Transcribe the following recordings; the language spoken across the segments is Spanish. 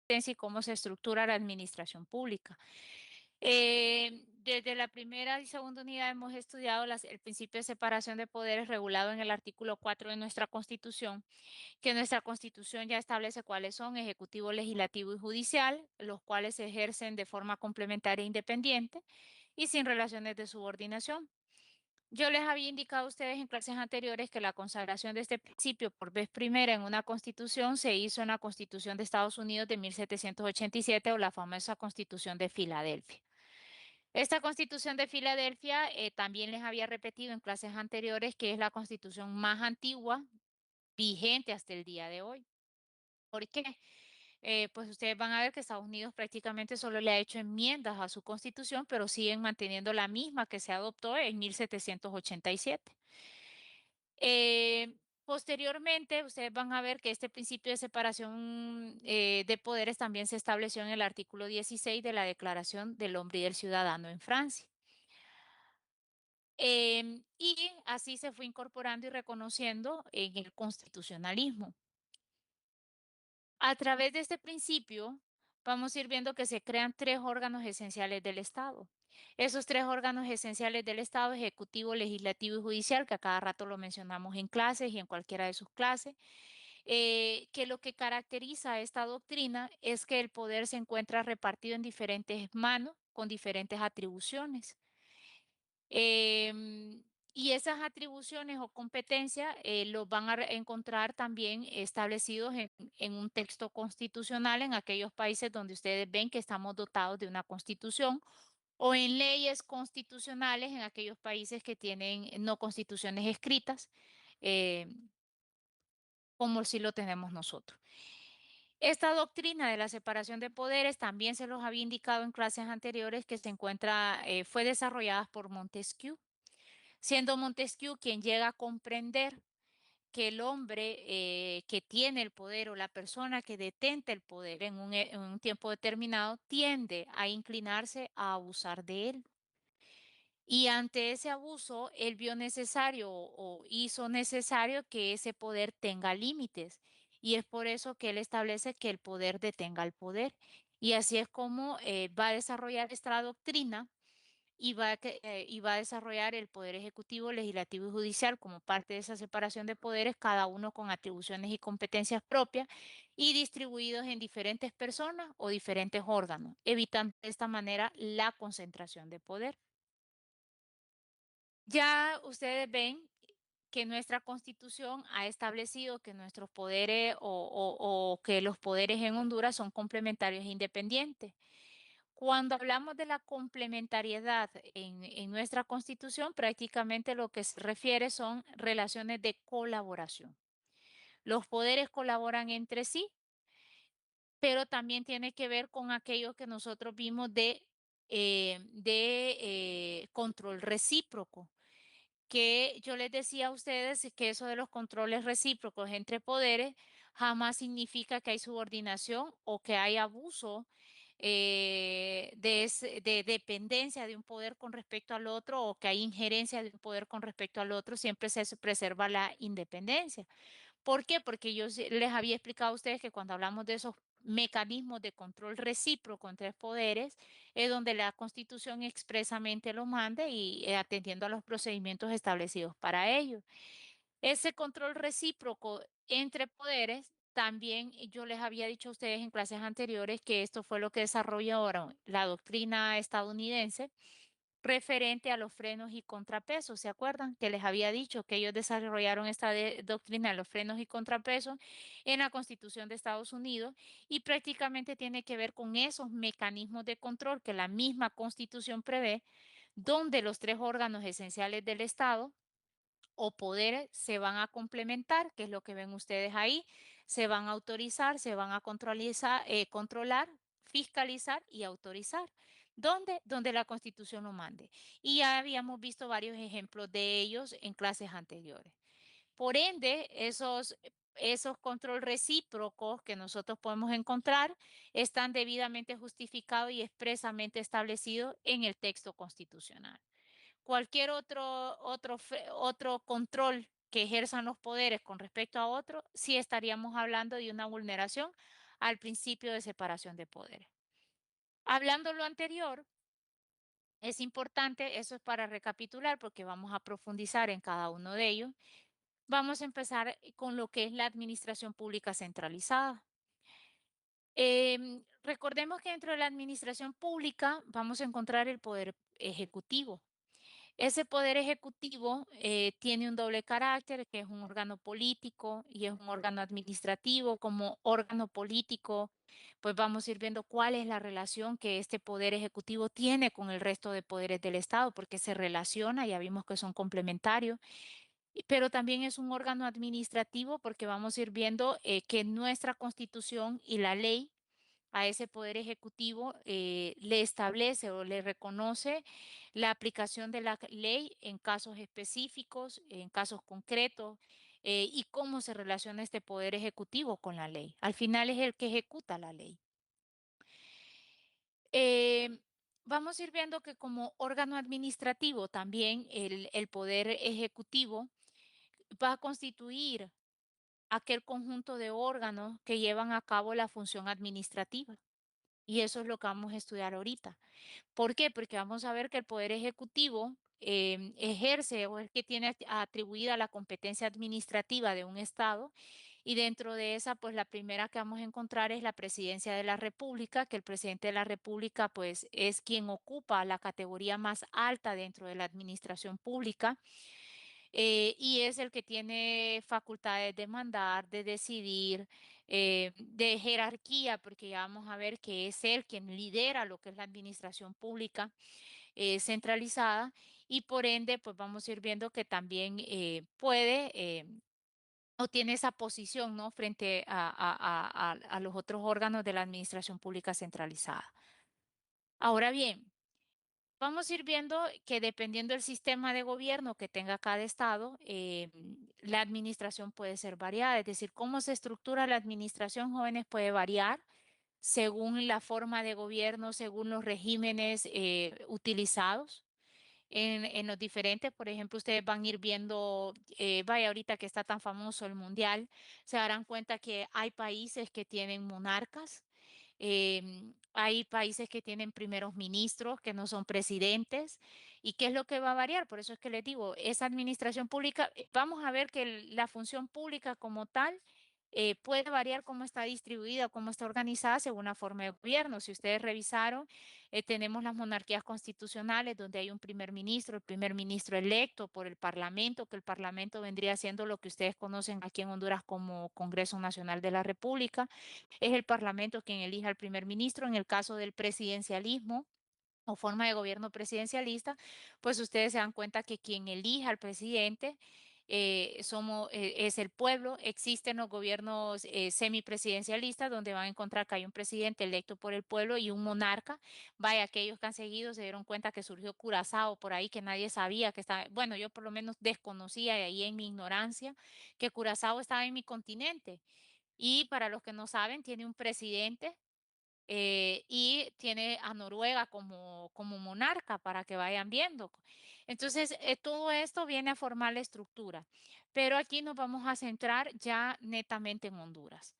y cómo se estructura la administración pública. Desde la primera y segunda unidad hemos estudiado el principio de separación de poderes regulado en el artículo 4 de nuestra Constitución, que nuestra Constitución ya establece cuáles son ejecutivo, legislativo y judicial, los cuales se ejercen de forma complementaria e independiente y sin relaciones de subordinación. Yo les había indicado a ustedes en clases anteriores que la consagración de este principio por vez primera en una constitución se hizo en la Constitución de Estados Unidos de 1787 o la famosa Constitución de Filadelfia. Esta Constitución de Filadelfia también les había repetido en clases anteriores que es la constitución más antigua vigente hasta el día de hoy. ¿Por qué? Pues ustedes van a ver que Estados Unidos prácticamente solo le ha hecho enmiendas a su constitución, pero siguen manteniendo la misma que se adoptó en 1787. Posteriormente, ustedes van a ver que este principio de separación de poderes también se estableció en el artículo 16 de la Declaración del Hombre y del Ciudadano en Francia. Y así se fue incorporando y reconociendo en el constitucionalismo. A través de este principio, vamos a ir viendo que se crean tres órganos esenciales del Estado. Esos tres órganos esenciales del Estado, ejecutivo, legislativo y judicial, que a cada rato lo mencionamos en clases y en cualquiera de sus clases, que lo que caracteriza a esta doctrina es que el poder se encuentra repartido en diferentes manos con diferentes atribuciones. Y esas atribuciones o competencias los van a encontrar también establecidos en un texto constitucional en aquellos países donde ustedes ven que estamos dotados de una constitución o en leyes constitucionales en aquellos países que tienen no constituciones escritas, eh, como si lo tenemos nosotros. Esta doctrina de la separación de poderes también se los había indicado en clases anteriores que se encuentra, fue desarrollada por Montesquieu, siendo Montesquieu quien llega a comprender que el hombre que tiene el poder o la persona que detenta el poder en un tiempo determinado tiende a inclinarse a abusar de él. Y ante ese abuso, él vio necesario o hizo necesario que ese poder tenga límites. Y es por eso que él establece que el poder detenga el poder. Y así es como va a desarrollar esta doctrina y va a desarrollar el poder ejecutivo, legislativo y judicial como parte de esa separación de poderes, cada uno con atribuciones y competencias propias y distribuidos en diferentes personas o diferentes órganos, evitando de esta manera la concentración de poder. Ya ustedes ven que nuestra Constitución ha establecido que nuestros poderes o que los poderes en Honduras son complementarios e independientes. Cuando hablamos de la complementariedad en nuestra Constitución, prácticamente lo que se refiere son relaciones de colaboración. Los poderes colaboran entre sí, pero también tiene que ver con aquello que nosotros vimos de control recíproco, que yo les decía a ustedes que eso de los controles recíprocos entre poderes jamás significa que hay subordinación o que hay abuso de dependencia de un poder con respecto al otro o que hay injerencia de un poder con respecto al otro, siempre se preserva la independencia. ¿Por qué? Porque yo les había explicado a ustedes que cuando hablamos de esos mecanismos de control recíproco entre poderes, es donde la Constitución expresamente lo manda y atendiendo a los procedimientos establecidos para ello. Ese control recíproco entre poderes, también yo les había dicho a ustedes en clases anteriores que esto fue lo que desarrolló ahora la doctrina estadounidense referente a los frenos y contrapesos. ¿Se acuerdan? Que les había dicho que ellos desarrollaron esta doctrina de los frenos y contrapesos en la Constitución de Estados Unidos y prácticamente tiene que ver con esos mecanismos de control que la misma Constitución prevé, donde los tres órganos esenciales del Estado o poderes se van a complementar, que es lo que ven ustedes ahí, se van a autorizar, se van a controlar, fiscalizar y autorizar. ¿Dónde? Donde la Constitución lo mande. Y ya habíamos visto varios ejemplos de ellos en clases anteriores. Por ende, esos control recíprocos que nosotros podemos encontrar están debidamente justificados y expresamente establecidos en el texto constitucional. Cualquier otro control que ejerzan los poderes con respecto a otro, sí estaríamos hablando de una vulneración al principio de separación de poderes. Hablando lo anterior, es importante, eso es para recapitular porque vamos a profundizar en cada uno de ellos. Vamos a empezar con lo que es la administración pública centralizada. Recordemos que dentro de la administración pública vamos a encontrar el poder ejecutivo. Ese poder ejecutivo tiene un doble carácter, que es un órgano político y es un órgano administrativo. Como órgano político, pues vamos a ir viendo cuál es la relación que este poder ejecutivo tiene con el resto de poderes del Estado, porque se relaciona, ya vimos que son complementarios, pero también es un órgano administrativo porque vamos a ir viendo que nuestra constitución y la ley a ese poder ejecutivo le establece o le reconoce la aplicación de la ley en casos específicos, en casos concretos, y cómo se relaciona este poder ejecutivo con la ley. Al final es el que ejecuta la ley. Eh, Vamos a ir viendo que como órgano administrativo también el poder ejecutivo va a constituir aquel conjunto de órganos que llevan a cabo la función administrativa. Y eso es lo que vamos a estudiar ahorita. ¿Por qué? Porque vamos a ver que el Poder Ejecutivo ejerce o es que tiene atribuida la competencia administrativa de un Estado y dentro de esa, pues la primera que vamos a encontrar es la Presidencia de la República, que el presidente de la República, pues es quien ocupa la categoría más alta dentro de la administración pública. Y es el que tiene facultades de mandar, de decidir, de jerarquía, porque ya vamos a ver que es él quien lidera lo que es la administración pública centralizada y por ende, pues vamos a ir viendo que también puede o tiene esa posición, ¿no? Frente a los otros órganos de la administración pública centralizada. Ahora bien, vamos a ir viendo que dependiendo del sistema de gobierno que tenga cada estado, la administración puede ser variada, es decir, cómo se estructura la administración jóvenes puede variar según la forma de gobierno, según los regímenes utilizados en los diferentes. Por ejemplo, ustedes van a ir viendo, vaya, ahorita que está tan famoso el mundial, se darán cuenta que hay países que tienen monarcas. Hay países que tienen primeros ministros que no son presidentes. ¿Y qué es lo que va a variar? Por eso es que les digo, esa administración pública, vamos a ver que la función pública como tal puede variar cómo está distribuida, cómo está organizada según la forma de gobierno. Si ustedes revisaron, tenemos las monarquías constitucionales donde hay un primer ministro, el primer ministro electo por el Parlamento, que el Parlamento vendría siendo lo que ustedes conocen aquí en Honduras como Congreso Nacional de la República. Es el Parlamento quien elija al primer ministro. En el caso del presidencialismo o forma de gobierno presidencialista, pues ustedes se dan cuenta que quien elija al presidente es el pueblo. Existen los gobiernos semipresidencialistas donde van a encontrar que hay un presidente electo por el pueblo y un monarca. Vaya, aquellos que han seguido se dieron cuenta que surgió Curazao por ahí que nadie sabía que estaba, bueno, yo por lo menos desconocía ahí en mi ignorancia que Curazao estaba en mi continente. Y para los que no saben, tiene un presidente y tiene a Noruega como monarca para que vayan viendo. Entonces, todo esto viene a formar la estructura, pero aquí nos vamos a centrar ya netamente en Honduras.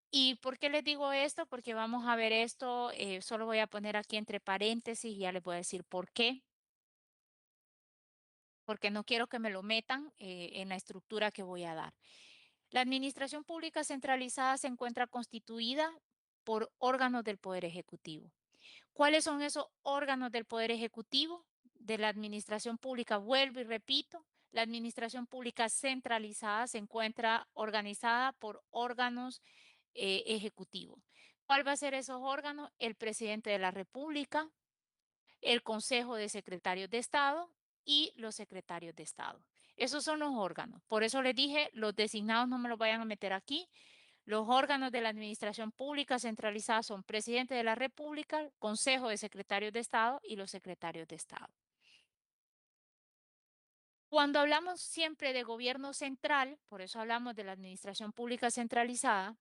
¿Y por qué les digo esto? Porque vamos a ver esto, solo voy a poner aquí entre paréntesis y ya les voy a decir por qué, porque no quiero que me lo metan en la estructura que voy a dar. La administración pública centralizada se encuentra constituida por órganos del Poder Ejecutivo. ¿Cuáles son esos órganos del Poder Ejecutivo? De la administración pública, vuelvo y repito, la administración pública centralizada se encuentra organizada por órganos ejecutivos. ¿Cuál va a ser esos órganos? El presidente de la República, el Consejo de Secretarios de Estado y los secretarios de Estado. Esos son los órganos. Por eso les dije, los designados no me los vayan a meter aquí. Los órganos de la administración pública centralizada son presidente de la República, Consejo de Secretarios de Estado y los secretarios de Estado. Cuando hablamos siempre de gobierno central, por eso hablamos de la administración pública centralizada,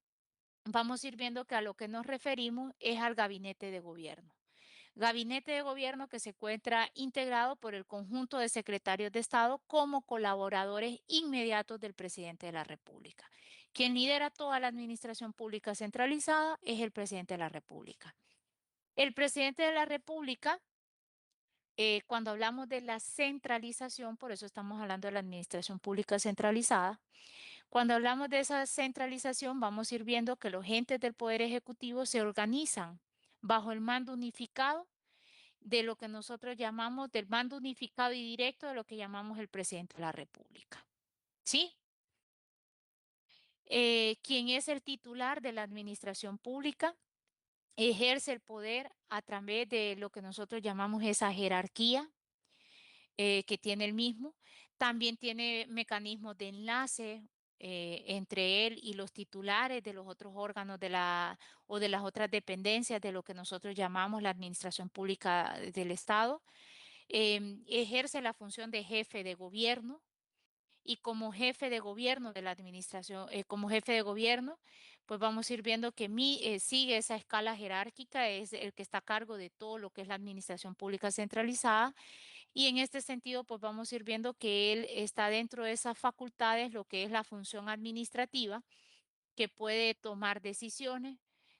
vamos a ir viendo que a lo que nos referimos es al gabinete de gobierno. Gabinete de gobierno que se encuentra integrado por el conjunto de secretarios de Estado como colaboradores inmediatos del presidente de la República. Quien lidera toda la administración pública centralizada es el presidente de la República. El presidente de la República, cuando hablamos de la centralización, por eso estamos hablando de la administración pública centralizada, cuando hablamos de esa centralización, vamos a ir viendo que los entes del Poder Ejecutivo se organizan bajo el mando unificado de lo que nosotros llamamos del mando unificado y directo de lo que llamamos el presidente de la República. ¿Sí? Quien es el titular de la administración pública ejerce el poder a través de lo que nosotros llamamos esa jerarquía que tiene el mismo. También tiene mecanismos de enlace entre él y los titulares de los otros órganos de la o de las otras dependencias de lo que nosotros llamamos la administración pública del Estado. Ejerce la función de jefe de gobierno y como jefe de gobierno de la administración, como jefe de gobierno, pues vamos a ir viendo que sigue esa escala jerárquica, es el que está a cargo de todo lo que es la administración pública centralizada y en este sentido, pues vamos a ir viendo que él está dentro de esas facultades, lo que es la función administrativa, que puede tomar decisiones,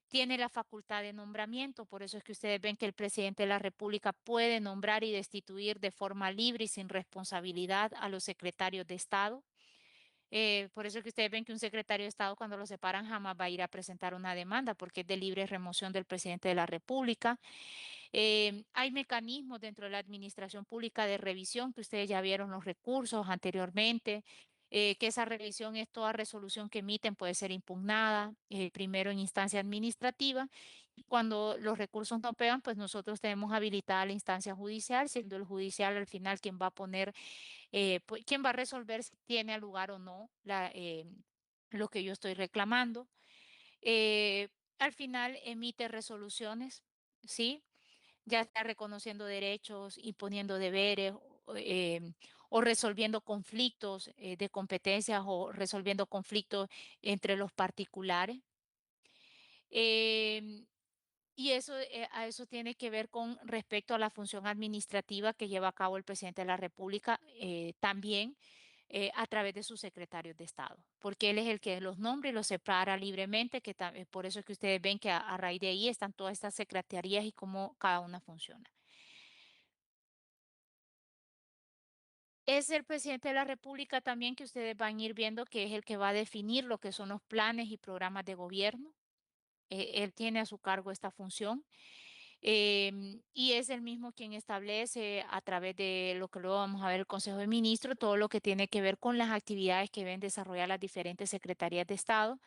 tiene la facultad de nombramiento, por eso es que ustedes ven que el presidente de la República puede nombrar y destituir de forma libre y sin responsabilidad a los secretarios de Estado. Por eso es que ustedes ven que un secretario de Estado cuando lo separan jamás va a ir a presentar una demanda porque es de libre remoción del presidente de la República. Hay mecanismos dentro de la administración pública de revisión que ustedes ya vieron los recursos anteriormente, que esa revisión es toda resolución que emiten puede ser impugnada, primero en instancia administrativa. Y cuando los recursos no pegan, pues nosotros tenemos habilitada la instancia judicial, siendo el judicial al final quien va a poner, quien va a resolver si tiene lugar o no lo que yo estoy reclamando. Al final emite resoluciones, ¿sí? Ya sea reconociendo derechos, imponiendo deberes o resolviendo conflictos de competencias o resolviendo conflictos entre los particulares. Em, y eso, a eso tiene que ver con respecto a la función administrativa que lleva a cabo el presidente de la República, también a través de sus secretarios de Estado, porque él es el que los nombra y los separa libremente, por eso es que ustedes ven que a raíz de ahí están todas estas secretarías y cómo cada una funciona. Es el presidente de la República también que ustedes van a ir viendo que es el que va a definir lo que son los planes y programas de gobierno. Él tiene a su cargo esta función. Y es el mismo quien establece a través de lo que luego vamos a ver el Consejo de Ministros, todo lo que tiene que ver con las actividades que deben desarrollar las diferentes secretarías de Estado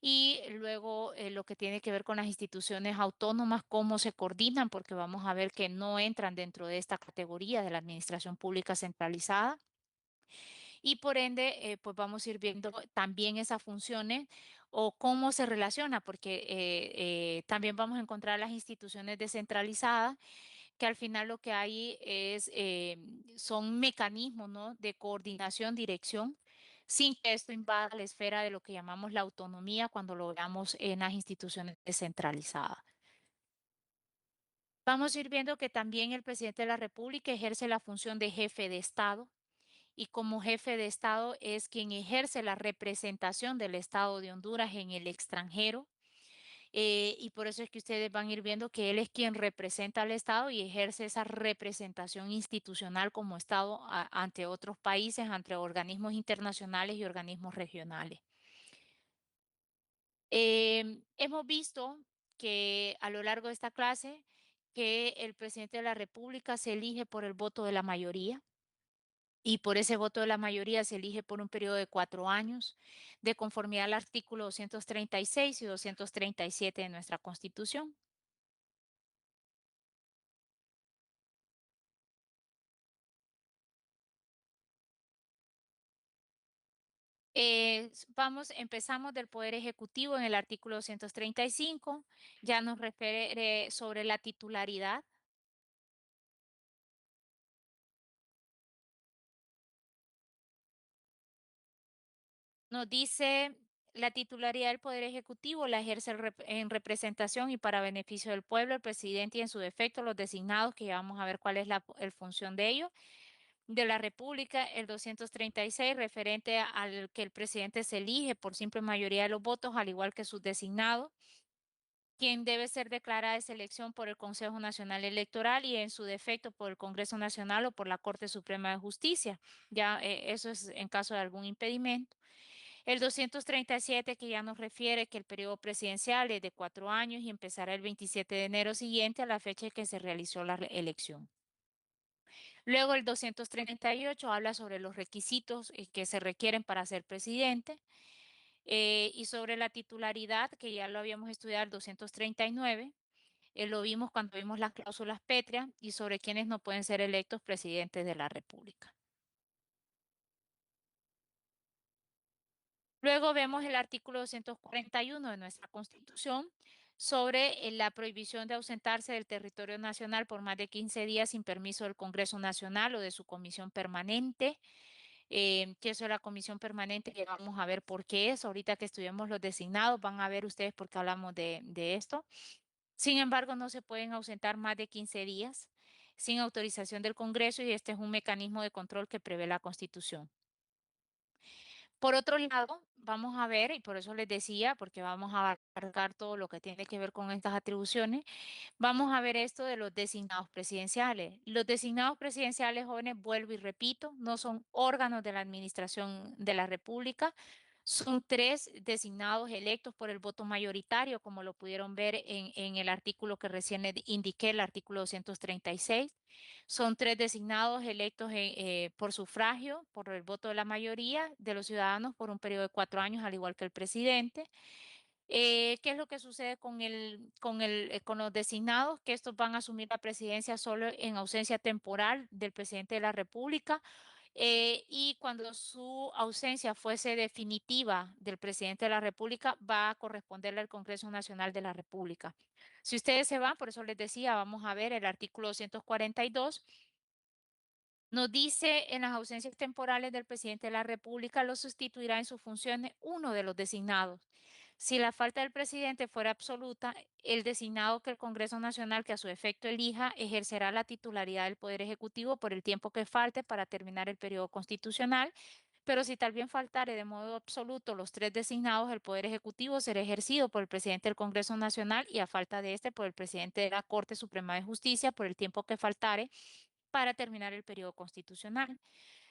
y luego lo que tiene que ver con las instituciones autónomas, cómo se coordinan, porque vamos a ver que no entran dentro de esta categoría de la administración pública centralizada. Y por ende, pues vamos a ir viendo también esas funciones o cómo se relaciona, porque también vamos a encontrar las instituciones descentralizadas, que al final lo que hay son mecanismos, ¿no? De coordinación, dirección, sin que esto invada la esfera de lo que llamamos la autonomía cuando lo veamos en las instituciones descentralizadas. Vamos a ir viendo que también el presidente de la República ejerce la función de jefe de Estado y como jefe de Estado es quien ejerce la representación del Estado de Honduras en el extranjero. Y por eso es que ustedes van a ir viendo que él es quien representa al Estado y ejerce esa representación institucional como Estado ante otros países, ante organismos internacionales y organismos regionales. Hemos visto que a lo largo de esta clase que el presidente de la República se elige por el voto de la mayoría. Y por ese voto de la mayoría se elige por un periodo de 4 años, de conformidad al artículo 236 y 237 de nuestra Constitución. Empezamos del Poder Ejecutivo en el artículo 235, ya nos refiere sobre la titularidad. Nos dice la titularidad del Poder Ejecutivo la ejerce en representación y para beneficio del pueblo, el presidente y en su defecto los designados, que ya vamos a ver cuál es la función de ellos. de la República, el 236 referente al que el presidente se elige por simple mayoría de los votos, al igual que sus designados, quien debe ser declarada esa elección por el Consejo Nacional Electoral y en su defecto por el Congreso Nacional o por la Corte Suprema de Justicia. Ya eso es en caso de algún impedimento. El 237 que ya nos refiere que el periodo presidencial es de 4 años y empezará el 27 de enero siguiente a la fecha en que se realizó la elección. Luego el 238 habla sobre los requisitos que se requieren para ser presidente y sobre la titularidad, que ya lo habíamos estudiado el 239. Lo vimos cuando vimos las cláusulas pétreas y sobre quienes no pueden ser electos presidentes de la República. Luego vemos el artículo 241 de nuestra Constitución sobre la prohibición de ausentarse del territorio nacional por más de 15 días sin permiso del Congreso Nacional o de su comisión permanente. Que eso es la comisión permanente, que vamos a ver por qué es. Ahorita que estudiemos los designados, van a ver ustedes por qué hablamos de esto. Sin embargo, no se pueden ausentar más de 15 días sin autorización del Congreso y este es un mecanismo de control que prevé la Constitución. Por otro lado, vamos a ver, y por eso les decía, porque vamos a abarcar todo lo que tiene que ver con estas atribuciones, vamos a ver esto de los designados presidenciales. Los designados presidenciales, jóvenes, vuelvo y repito, no son órganos de la administración de la República. Son tres designados electos por el voto mayoritario, como lo pudieron ver en el artículo que recién les indiqué, el artículo 236. Son tres designados electos por sufragio, por el voto de la mayoría de los ciudadanos por un periodo de 4 años, al igual que el presidente. ¿Qué es lo que sucede con los designados? Que estos van a asumir la presidencia solo en ausencia temporal del presidente de la República y cuando su ausencia fuese definitiva del presidente de la República, va a corresponderle al Congreso Nacional de la República. Si ustedes se van, por eso les decía, vamos a ver el artículo 242. Nos dice en las ausencias temporales del presidente de la República lo sustituirá en sus funciones uno de los designados. Si la falta del presidente fuera absoluta, el designado que el Congreso Nacional, que a su efecto elija, ejercerá la titularidad del Poder Ejecutivo por el tiempo que falte para terminar el periodo constitucional. Pero si tal bien faltare de modo absoluto los tres designados, el Poder Ejecutivo será ejercido por el presidente del Congreso Nacional y a falta de este por el presidente de la Corte Suprema de Justicia por el tiempo que faltare para terminar el periodo constitucional.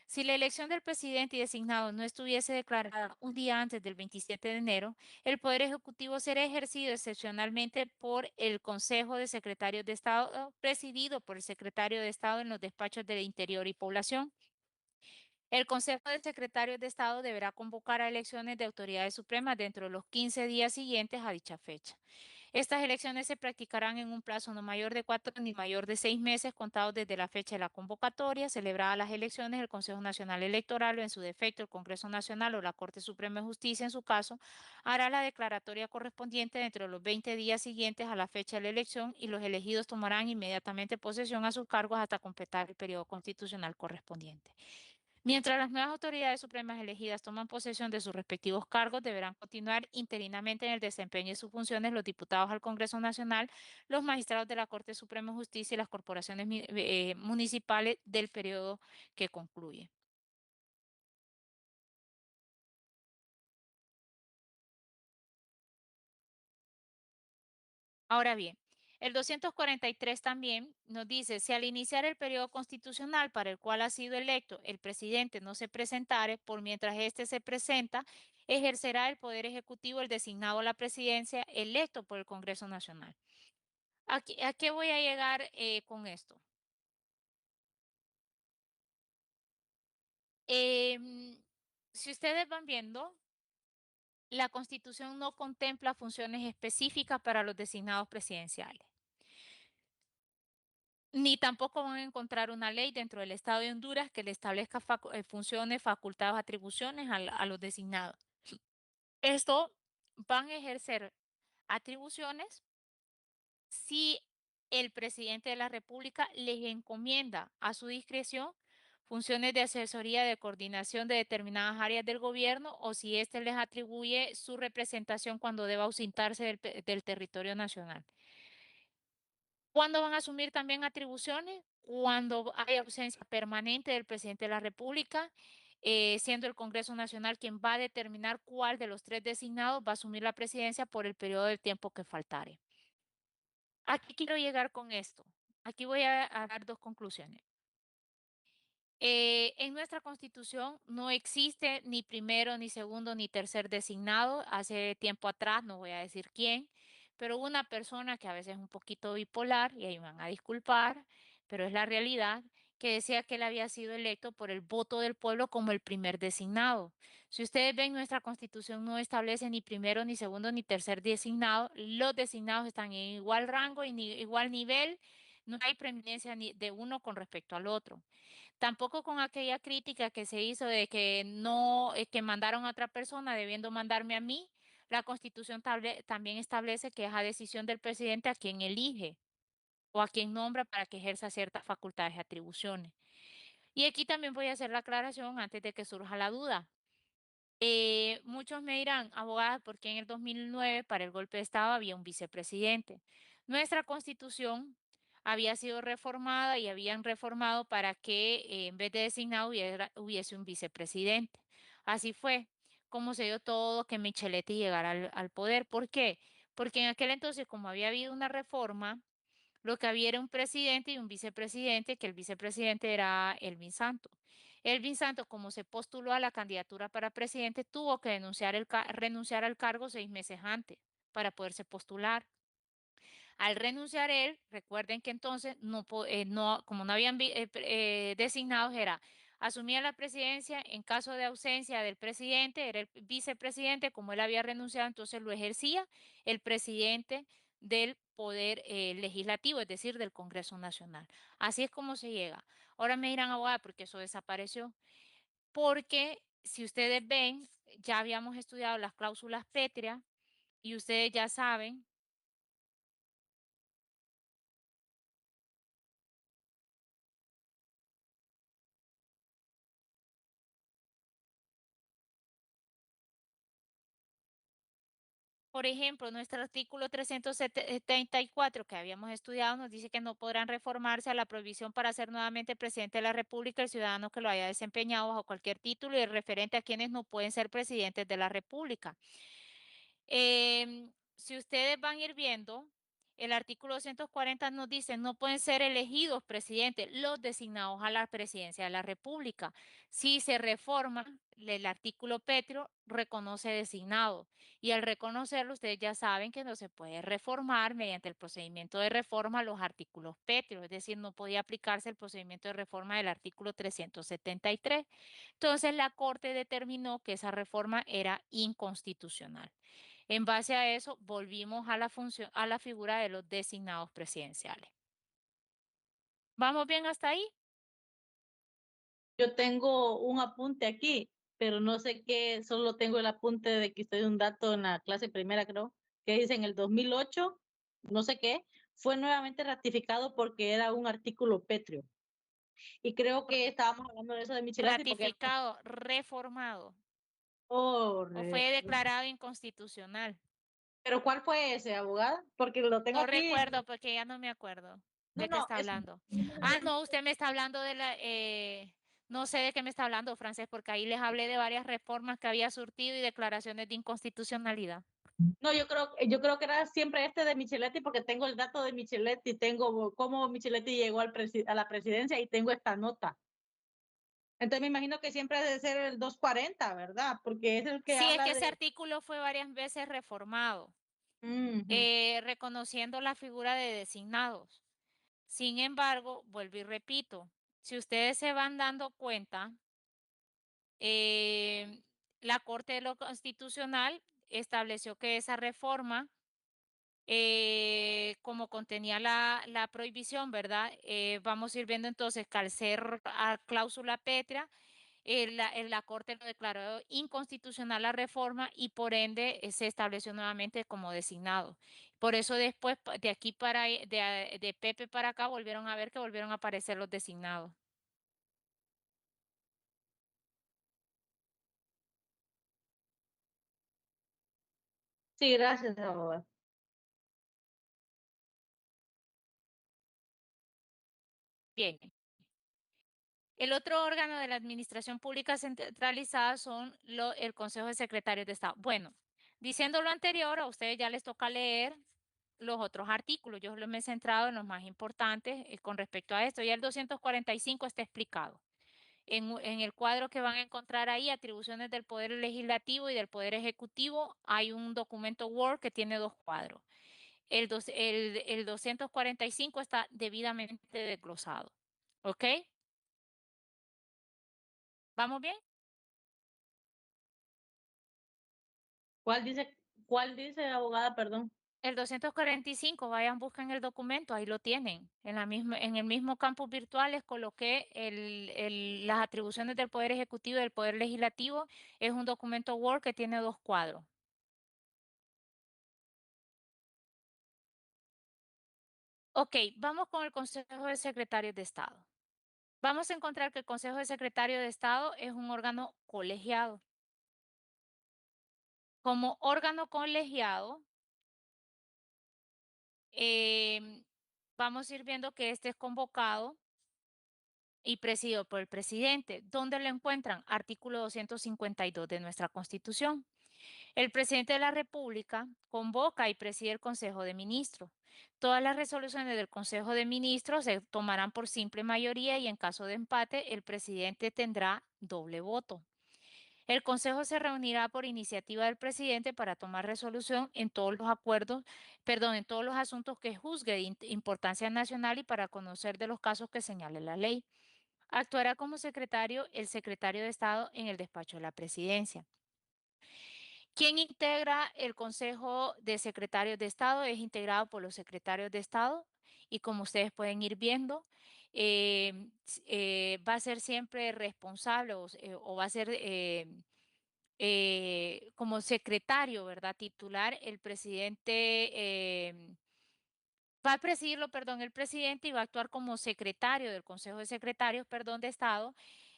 Si la elección del presidente y designado no estuviese declarada un día antes del 27 de enero, el Poder Ejecutivo será ejercido excepcionalmente por el Consejo de Secretarios de Estado, presidido por el Secretario de Estado en los despachos del Interior y Población. El Consejo de Secretarios de Estado deberá convocar a elecciones de autoridades supremas dentro de los 15 días siguientes a dicha fecha. Estas elecciones se practicarán en un plazo no mayor de 4 ni mayor de 6 meses contados desde la fecha de la convocatoria. Celebradas las elecciones, el Consejo Nacional Electoral o en su defecto el Congreso Nacional o la Corte Suprema de Justicia en su caso hará la declaratoria correspondiente dentro de los 20 días siguientes a la fecha de la elección y los elegidos tomarán inmediatamente posesión a sus cargos hasta completar el periodo constitucional correspondiente. Mientras las nuevas autoridades supremas elegidas toman posesión de sus respectivos cargos, deberán continuar interinamente en el desempeño de sus funciones los diputados al Congreso Nacional, los magistrados de la Corte Suprema de Justicia y las corporaciones municipales del periodo que concluye. Ahora bien, el 243 también nos dice, si al iniciar el periodo constitucional para el cual ha sido electo el presidente no se presentare, por mientras éste se presenta, ejercerá el Poder Ejecutivo el designado a la presidencia electo por el Congreso Nacional. ¿A qué voy a llegar con esto? Em, si ustedes van viendo, la Constitución no contempla funciones específicas para los designados presidenciales. Ni tampoco van a encontrar una ley dentro del Estado de Honduras que le establezca funciones, facultades, atribuciones a los designados. Esto van a ejercer atribuciones si el presidente de la República les encomienda a su discreción funciones de asesoría, de coordinación de determinadas áreas del gobierno o si éste les atribuye su representación cuando deba ausentarse del territorio nacional. ¿Cuándo van a asumir también atribuciones? cuando hay ausencia permanente del presidente de la República, siendo el Congreso Nacional quien va a determinar cuál de los tres designados va a asumir la presidencia por el periodo de tiempo que faltare. Aquí quiero llegar con esto. Aquí voy a dar dos conclusiones. En nuestra Constitución no existe ni primero, ni segundo, ni tercer designado. Hace tiempo atrás, no voy a decir quién, pero una persona que a veces es un poquito bipolar, y ahí me van a disculpar, pero es la realidad, que decía que él había sido electo por el voto del pueblo como el primer designado. Si ustedes ven, nuestra Constitución no establece ni primero, ni segundo, ni tercer designado. Los designados están en igual rango y igual nivel. No hay preeminencia ni de uno con respecto al otro. Tampoco con aquella crítica que se hizo de que no, que mandaron a otra persona debiendo mandarme a mí. La Constitución también establece que es a decisión del presidente a quien elige o a quien nombra para que ejerza ciertas facultades y atribuciones. Y aquí también voy a hacer la aclaración antes de que surja la duda. Muchos me dirán, abogada, ¿por qué en el 2009 para el golpe de Estado había un vicepresidente? Nuestra Constitución había sido reformada y habían reformado para que en vez de designado hubiese un vicepresidente. Así fue como se dio todo que Micheletti llegara al poder. ¿Por qué? Porque en aquel entonces, como había habido una reforma, lo que había era un presidente y un vicepresidente, que el vicepresidente era Elvin Santos. Elvin Santos, como se postuló a la candidatura para presidente, tuvo que renunciar al cargo 6 meses antes para poderse postular. Al renunciar él, recuerden que entonces como no habían designados, era asumía la presidencia en caso de ausencia del presidente, era el vicepresidente, como él había renunciado, entonces lo ejercía el presidente del poder legislativo, es decir, del Congreso Nacional. Así es como se llega. Ahora me dirán, abogada, porque eso desapareció. Porque si ustedes ven, ya habíamos estudiado las cláusulas pétreas y ustedes ya saben. Por ejemplo, nuestro artículo 374 que habíamos estudiado nos dice que no podrán reformarse a la prohibición para ser nuevamente presidente de la República el ciudadano que lo haya desempeñado bajo cualquier título y referente a quienes no pueden ser presidentes de la República. Si ustedes van a ir viendo, el artículo 240 nos dice, no pueden ser elegidos presidentes los designados a la presidencia de la República. Si se reforma, el artículo Petro reconoce designado y al reconocerlo, ustedes ya saben que no se puede reformar mediante el procedimiento de reforma los artículos Petro, es decir, no podía aplicarse el procedimiento de reforma del artículo 373. Entonces, la Corte determinó que esa reforma era inconstitucional. En base a eso, volvimos a la función, a la figura de los designados presidenciales. ¿Vamos bien hasta ahí? Yo tengo un apunte aquí, pero no sé qué, solo tengo el apunte de que estoy un dato en la clase primera, creo, que dice en el 2008, no sé qué, fue nuevamente ratificado porque era un artículo pétreo. Y creo que estábamos hablando de eso de Michelati porque... Ratificado, reformado Oh, o fue declarado inconstitucional. pero ¿cuál fue ese, abogada? Porque lo tengo No aquí. recuerdo porque ya no me acuerdo No, de qué no, está es... hablando. Ah, no, usted me está hablando no sé de qué me está hablando, Francés, porque ahí les hablé de varias reformas que había surtido y declaraciones de inconstitucionalidad. No, yo creo que era siempre este de Micheletti porque tengo el dato de Micheletti, tengo cómo Micheletti llegó a la presidencia y tengo esta nota. Entonces me imagino que siempre debe ser el 240, ¿verdad? Porque es el que Sí, es habla que ese de... artículo fue varias veces reformado, Ujú. reconociendo la figura de designados. Sin embargo, vuelvo y repito, si ustedes se van dando cuenta, la Corte de lo Constitucional estableció que esa reforma, como contenía la prohibición, ¿verdad? Vamos a ir viendo entonces que al ser cláusula pétrea, la Corte lo declaró inconstitucional la reforma y por ende se estableció nuevamente como designado. Por eso después, de aquí de Pepe para acá, volvieron a ver que volvieron a aparecer los designados. Sí, gracias, abogada. Bien. El otro órgano de la administración pública centralizada son el Consejo de Secretarios de Estado. Bueno, diciendo lo anterior, a ustedes ya les toca leer los otros artículos. Yo me he centrado en los más importantes con respecto a esto. Ya el 245 está explicado. En el cuadro que van a encontrar ahí, atribuciones del Poder Legislativo y del Poder Ejecutivo, hay un documento Word que tiene dos cuadros. El 245 está debidamente desglosado. ¿Ok? ¿Vamos bien? Cuál dice, abogada? Perdón. El 245, vayan, busquen el documento, ahí lo tienen. En el mismo campus virtual les coloqué las atribuciones del Poder Ejecutivo y del Poder Legislativo. Es un documento Word que tiene dos cuadros. Ok, vamos con el Consejo de Secretarios de Estado. Vamos a encontrar que el Consejo de Secretarios de Estado es un órgano colegiado. Como órgano colegiado, vamos a ir viendo que este es convocado y presidido por el presidente. ¿Dónde lo encuentran? Artículo 252 de nuestra Constitución. El presidente de la República convoca y preside el Consejo de Ministros. Todas las resoluciones del Consejo de Ministros se tomarán por simple mayoría y en caso de empate, el presidente tendrá doble voto. El Consejo se reunirá por iniciativa del presidente para tomar resolución en todos los acuerdos, perdón, en todos los asuntos que juzgue de importancia nacional y para conocer de los casos que señale la ley. Actuará como secretario el secretario de Estado en el despacho de la presidencia. ¿Quién integra el Consejo de Secretarios de Estado? Es integrado por los secretarios de Estado y como ustedes pueden ir viendo, va a ser siempre responsable o va a ser como secretario, ¿verdad? Titular el presidente. Va a presidirlo, perdón, el presidente y va a actuar como secretario del Consejo de Secretarios, perdón, de Estado,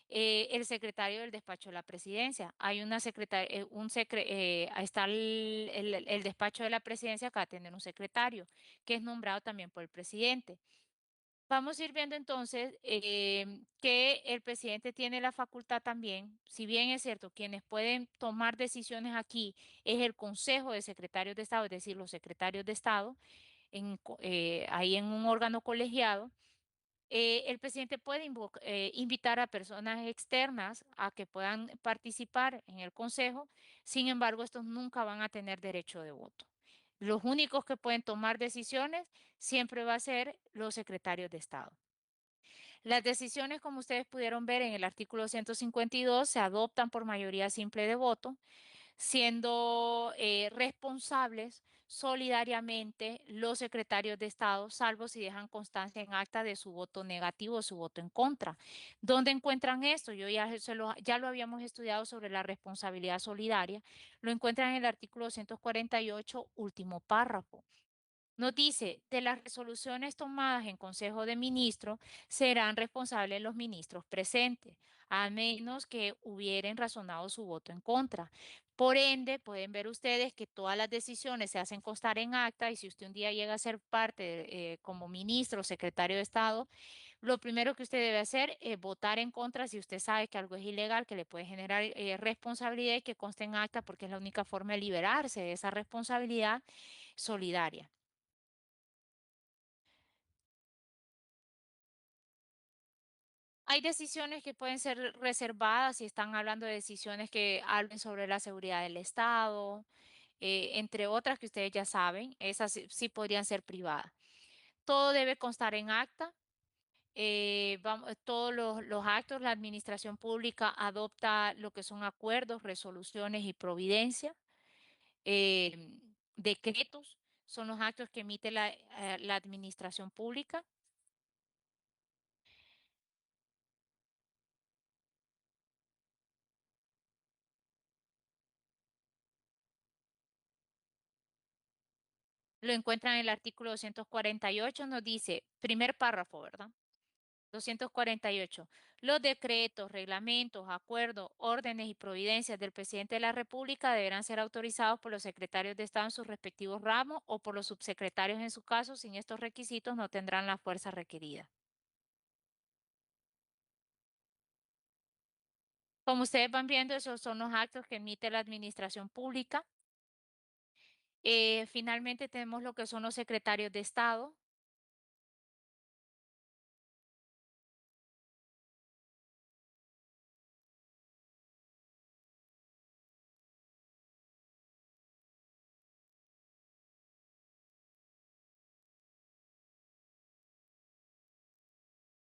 el secretario del despacho de la presidencia. Hay una secretaria, ahí está el despacho de la presidencia que va a tener un secretario, que es nombrado también por el presidente. Vamos a ir viendo entonces que el presidente tiene la facultad también, si bien es cierto, quienes pueden tomar decisiones aquí es el Consejo de Secretarios de Estado, es decir, los secretarios de Estado, ahí en un órgano colegiado, el presidente puede invitar a personas externas a que puedan participar en el consejo, sin embargo, estos nunca van a tener derecho de voto. Los únicos que pueden tomar decisiones siempre va a ser los secretarios de Estado. Las decisiones, como ustedes pudieron ver en el artículo 152, se adoptan por mayoría simple de voto siendo responsables solidariamente los secretarios de Estado, salvo si dejan constancia en acta de su voto negativo o su voto en contra. ¿Dónde encuentran esto? Ya lo habíamos estudiado sobre la responsabilidad solidaria. Lo encuentran en el artículo 248, último párrafo. Nos dice, de las resoluciones tomadas en Consejo de Ministros serán responsables los ministros presentes, a menos que hubieran razonado su voto en contra. Por ende, pueden ver ustedes que todas las decisiones se hacen constar en acta y si usted un día llega a ser parte como ministro o secretario de Estado, lo primero que usted debe hacer es votar en contra si usted sabe que algo es ilegal, que le puede generar responsabilidad y que conste en acta porque es la única forma de liberarse de esa responsabilidad solidaria. Hay decisiones que pueden ser reservadas si están hablando de decisiones que hablen sobre la seguridad del Estado, entre otras que ustedes ya saben, esas sí podrían ser privadas. Todo debe constar en acta. Todos los actos, la administración pública adopta lo que son acuerdos, resoluciones y providencias. Decretos son los actos que emite la administración pública. Lo encuentran en el artículo 248, nos dice, primer párrafo, ¿verdad? 248. Los decretos, reglamentos, acuerdos, órdenes y providencias del presidente de la República deberán ser autorizados por los secretarios de Estado en sus respectivos ramos o por los subsecretarios en su caso. Sin estos requisitos no tendrán la fuerza requerida. Como ustedes van viendo, esos son los actos que emite la administración pública. Finalmente tenemos lo que son los secretarios de Estado.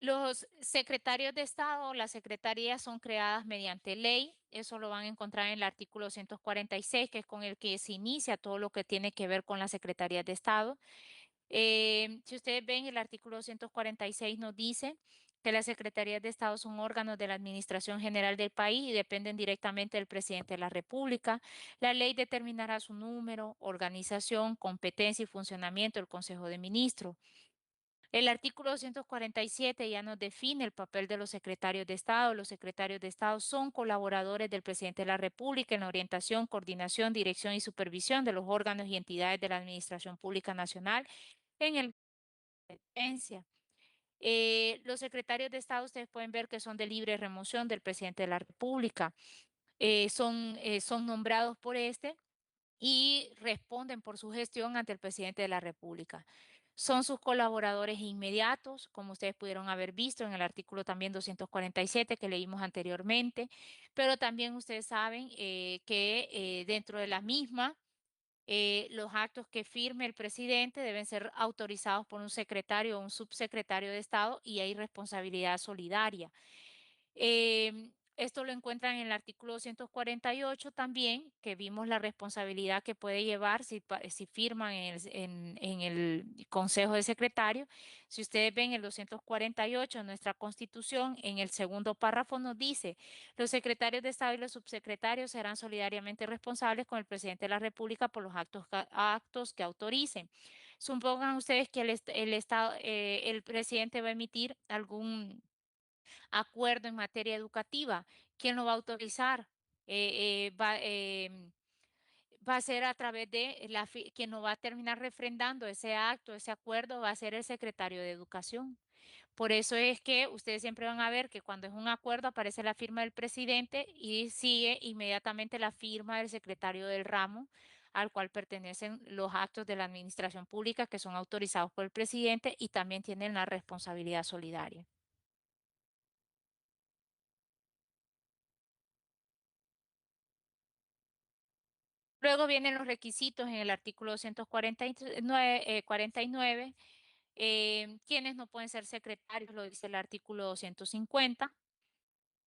Los secretarios de Estado, las secretarías son creadas mediante ley. Eso lo van a encontrar en el artículo 246, que es con el que se inicia todo lo que tiene que ver con las secretarías de Estado. Si ustedes ven, el artículo 246 nos dice que las secretarías de Estado son órganos de la Administración General del país y dependen directamente del presidente de la República. La ley determinará su número, organización, competencia y funcionamiento del Consejo de Ministros. El artículo 247 ya nos define el papel de los secretarios de Estado. Los secretarios de Estado son colaboradores del presidente de la República en la orientación, coordinación, dirección y supervisión de los órganos y entidades de la Administración Pública Nacional en el competencia. Los secretarios de Estado, ustedes pueden ver que son de libre remoción del presidente de la República. Son nombrados por este y responden por su gestión ante el presidente de la República. Son sus colaboradores inmediatos, como ustedes pudieron haber visto en el artículo también 247 que leímos anteriormente, pero también ustedes saben que dentro de la misma, los actos que firme el presidente deben ser autorizados por un secretario o un subsecretario de Estado y hay responsabilidad solidaria. Esto lo encuentran en el artículo 248 también, que vimos la responsabilidad que puede llevar si firman en el Consejo de Secretarios. Si ustedes ven el 248 de nuestra Constitución, en el segundo párrafo nos dice, los secretarios de Estado y los subsecretarios serán solidariamente responsables con el presidente de la República por los actos que autoricen. Supongan ustedes que el presidente va a emitir algún acuerdo en materia educativa. ¿Quién lo va a autorizar? Va a ser a través de quien no va a terminar refrendando ese acto, ese acuerdo, va a ser el secretario de Educación. Por eso es que ustedes siempre van a ver que cuando es un acuerdo aparece la firma del presidente y sigue inmediatamente la firma del secretario del ramo al cual pertenecen los actos de la administración pública que son autorizados por el presidente y también tienen la responsabilidad solidaria. Luego vienen los requisitos en el artículo 249, 49, quienes no pueden ser secretarios, lo dice el artículo 250.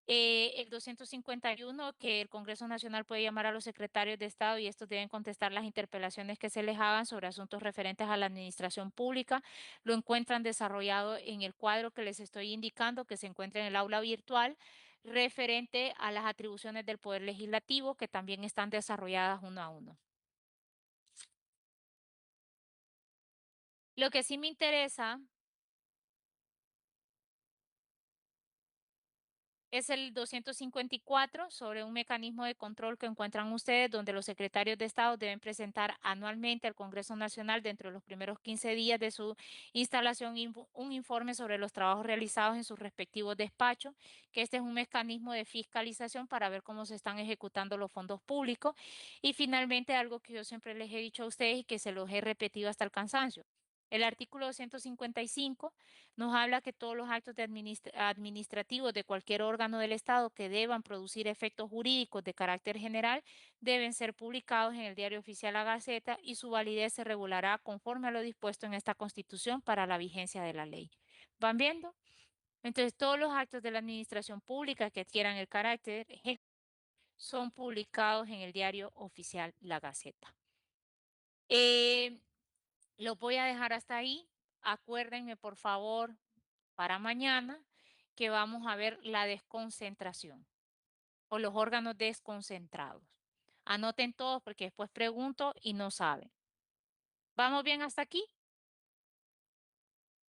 El 251, que el Congreso Nacional puede llamar a los secretarios de Estado y estos deben contestar las interpelaciones que se les hagan sobre asuntos referentes a la administración pública. Lo encuentran desarrollado en el cuadro que les estoy indicando, que se encuentra en el aula virtual, referente a las atribuciones del Poder Legislativo, que también están desarrolladas uno a uno. Lo que sí me interesa es el 254 sobre un mecanismo de control que encuentran ustedes, donde los secretarios de Estado deben presentar anualmente al Congreso Nacional dentro de los primeros 15 días de su instalación un informe sobre los trabajos realizados en sus respectivos despachos, que este es un mecanismo de fiscalización para ver cómo se están ejecutando los fondos públicos. Y finalmente, algo que yo siempre les he dicho a ustedes y que se los he repetido hasta el cansancio. El artículo 255 nos habla que todos los actos administrativos de cualquier órgano del Estado que deban producir efectos jurídicos de carácter general deben ser publicados en el Diario Oficial La Gaceta y su validez se regulará conforme a lo dispuesto en esta Constitución para la vigencia de la ley. ¿Van viendo? Entonces, todos los actos de la administración pública que adquieran el carácter son publicados en el Diario Oficial La Gaceta. Eh, lo voy a dejar hasta ahí. Acuérdenme, por favor, para mañana que vamos a ver la desconcentración o los órganos desconcentrados. Anoten todos porque después pregunto y no saben. ¿Vamos bien hasta aquí?